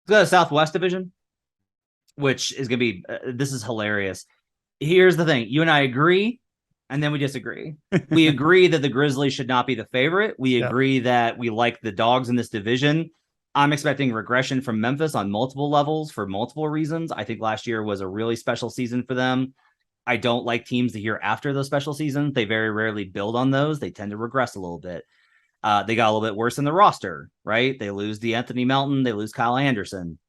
The Southwest Division, which is going to be, this is hilarious. Here's the thing. You and I agree, and then we disagree. We agree that the Grizzlies should not be the favorite. We Yep. agree that we like the dogs in this division. I'm expecting regression from Memphis on multiple levels for multiple reasons. I think last year was a really special season for them. I don't like teams the year after those special seasons. They very rarely build on those. They tend to regress a little bit. They got a little bit worse in the roster, right? They lose Anthony Melton. They lose Kyle Anderson.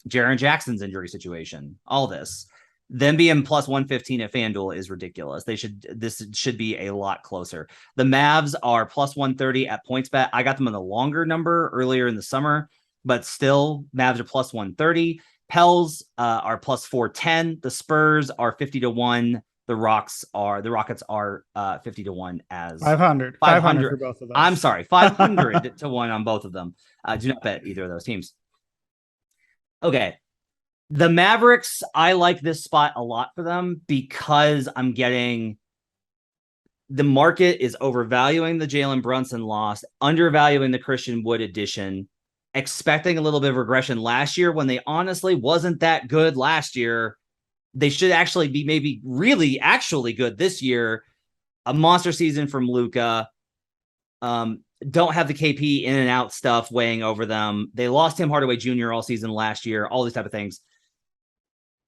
Jaren Jackson's injury situation, all this. Them being plus 115 at FanDuel is ridiculous. This should be a lot closer. The Mavs are plus 130 at PointsBet. I got them on a longer number earlier in the summer, but still, Mavs are plus 130. Pels are plus 410. The Spurs are 50 to 1. The Rockets are 50 to 1 as 500. 500 for both of those. I'm sorry, 500 to 1 on both of them. Do not bet either of those teams. Okay. The Mavericks, I like this spot a lot for them because I'm getting the market is overvaluing the Jalen Brunson loss, undervaluing the Christian Wood addition, expecting a little bit of regression last year when they honestly wasn't that good last year. They should actually be maybe really actually good this year. A monster season from Luka. Don't have the KP in and out stuff weighing over them. They lost Tim Hardaway Jr. all season last year, all these type of things.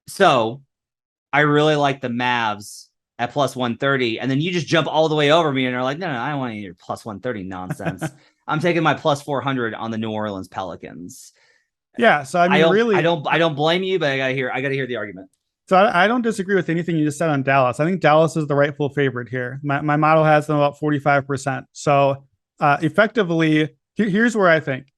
So I really like the Mavs at plus 130. And then you just jump all the way over me and are like, no, I don't want any of your plus 130 nonsense. I'm taking my plus 400 on the New Orleans Pelicans. Yeah. So I mean, I don't blame you, but I gotta hear the argument. So I don't disagree with anything you just said on Dallas. I think Dallas is the rightful favorite here. My model has them about 45%. So effectively, here's where I think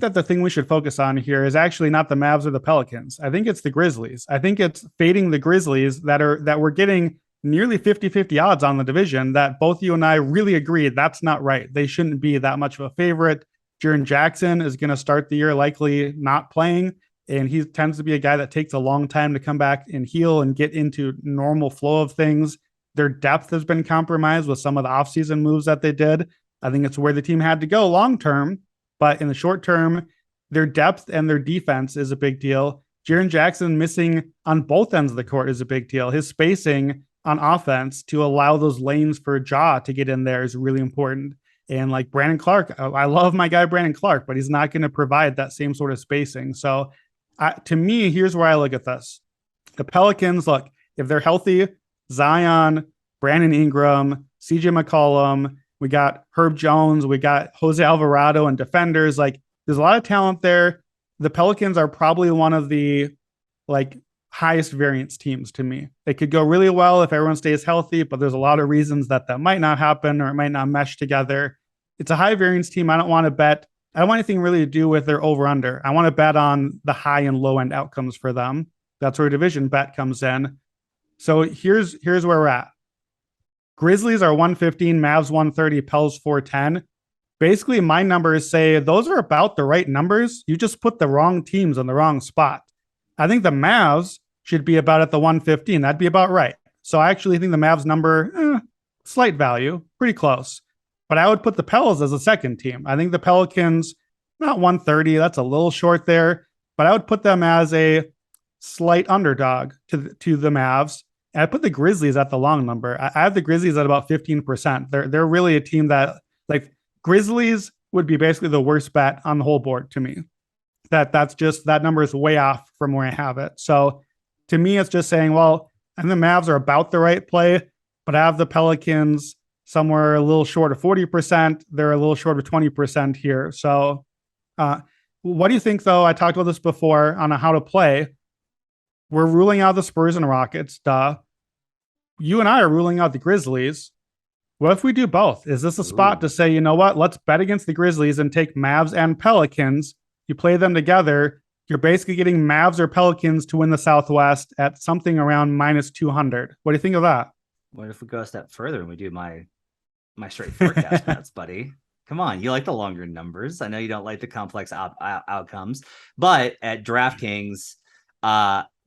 that the thing we should focus on here is actually not the Mavs or the Pelicans. I think it's the Grizzlies. I think it's fading the Grizzlies that we're getting nearly 50-50 odds on the division that both you and I really agree that's not right. They shouldn't be that much of a favorite. Jaren Jackson is going to start the year likely not playing, and he tends to be a guy that takes a long time to come back and heal and get into normal flow of things. Their depth has been compromised with some of the offseason moves that they did. I think it's where the team had to go long term, but in the short term, their depth and their defense is a big deal. Jaren Jackson missing on both ends of the court is a big deal. His spacing on offense to allow those lanes for Ja to get in there is really important. And like Brandon Clark, I love my guy Brandon Clark, but he's not going to provide that same sort of spacing. So to me, here's where I look at this. The Pelicans, look, if they're healthy, Zion, Brandon Ingram, CJ McCollum, we got Herb Jones, we got Jose Alvarado and defenders. Like there's a lot of talent there. The Pelicans are probably one of the like highest variance teams to me. It could go really well if everyone stays healthy, but there's a lot of reasons that might not happen or it might not mesh together. It's a high variance team. I don't want to bet. I don't want anything really to do with their over under. I want to bet on the high and low end outcomes for them. That's where a division bet comes in. So here's where we're at. Grizzlies are 115, Mavs 130, Pels 410. Basically, my numbers say those are about the right numbers. You just put the wrong teams on the wrong spot. I think the Mavs should be about at the 115. That'd be about right. So I actually think the Mavs number, slight value, pretty close. But I would put the Pels as a second team. I think the Pelicans, not 130. That's a little short there. But I would put them as a slight underdog to the Mavs. And I put the Grizzlies at the long number. I have the Grizzlies at about 15%. They're really a team that, like, Grizzlies would be basically the worst bet on the whole board to me. That's just, that number is way off from where I have it. So to me, it's just saying, well, I think the Mavs are about the right play, but I have the Pelicans somewhere a little short of 40%. They're a little short of 20% here. So what do you think, though? I talked about this before on how to play. We're ruling out the Spurs and Rockets. Duh. You and I are ruling out the Grizzlies. What if we do both? Is this a spot to say, you know what? Let's bet against the Grizzlies and take Mavs and Pelicans. You play them together. You're basically getting Mavs or Pelicans to win the Southwest at something around minus 200. What do you think of that? What if we go a step further and we do my straight forecast bets, buddy? Come on, you like the longer numbers. I know you don't like the complex outcomes, but at DraftKings,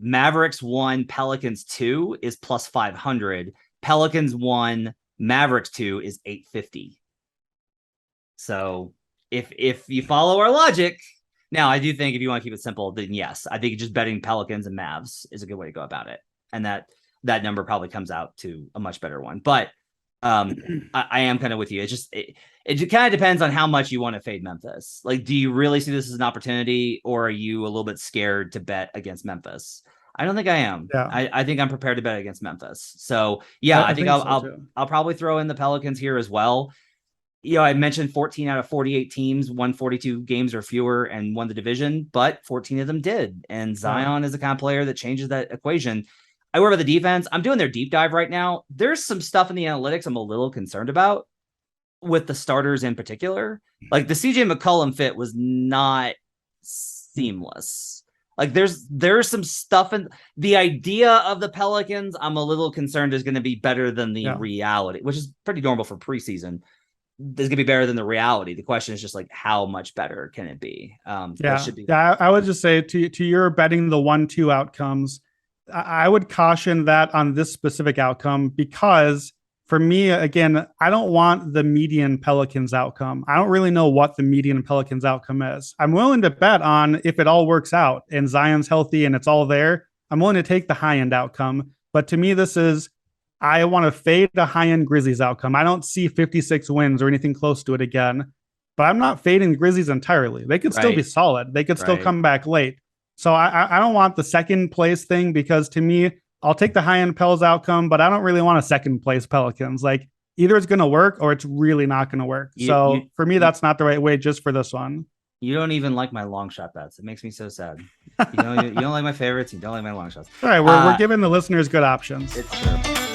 Mavericks 1, Pelicans 2 is plus 500. Pelicans 1, Mavericks 2 is 850. So if you follow our logic, Now, I do think if you want to keep it simple, then yes, I think just betting Pelicans and Mavs is a good way to go about it, and that number probably comes out to a much better one. But I am kind of with you. It's just it kind of depends on how much you want to fade Memphis. Like, do you really see this as an opportunity, or are you a little bit scared to bet against Memphis? I don't think I am. Yeah. I think I'm prepared to bet against Memphis. So yeah, I think I'll probably throw in the Pelicans here as well. You know, I mentioned 14 out of 48 teams won 42 games or fewer and won the division, but 14 of them did. And Zion is the kind of player that changes that equation. I worry about the defense. I'm doing their deep dive right now. There's some stuff in the analytics I'm a little concerned about with the starters in particular. Like the CJ McCollum fit was not seamless. Like there's some stuff in the idea of the Pelicans. I'm a little concerned is going to be better than the reality, which is pretty normal for preseason. Is going to be better than the reality. The question is just like, how much better can it be? I would just say to your betting the 1-2 outcomes, I would caution that on this specific outcome, because for me, again, I don't want the median Pelicans outcome. I don't really know what the median Pelicans outcome is. I'm willing to bet on if it all works out and Zion's healthy and it's all there. I'm willing to take the high end outcome. But to me, I want to fade the high end Grizzlies outcome. I don't see 56 wins or anything close to it again, but I'm not fading the Grizzlies entirely. They could still be solid. They could still come back late. So I don't want the second place thing, because to me, I'll take the high end Pels outcome, but I don't really want a second place Pelicans. Like either it's going to work or it's really not going to work. For me, that's not the right way just for this one. You don't even like my long shot bets. It makes me so sad. You don't like my favorites. You don't like my long shots. All right. We're giving the listeners good options. It's true.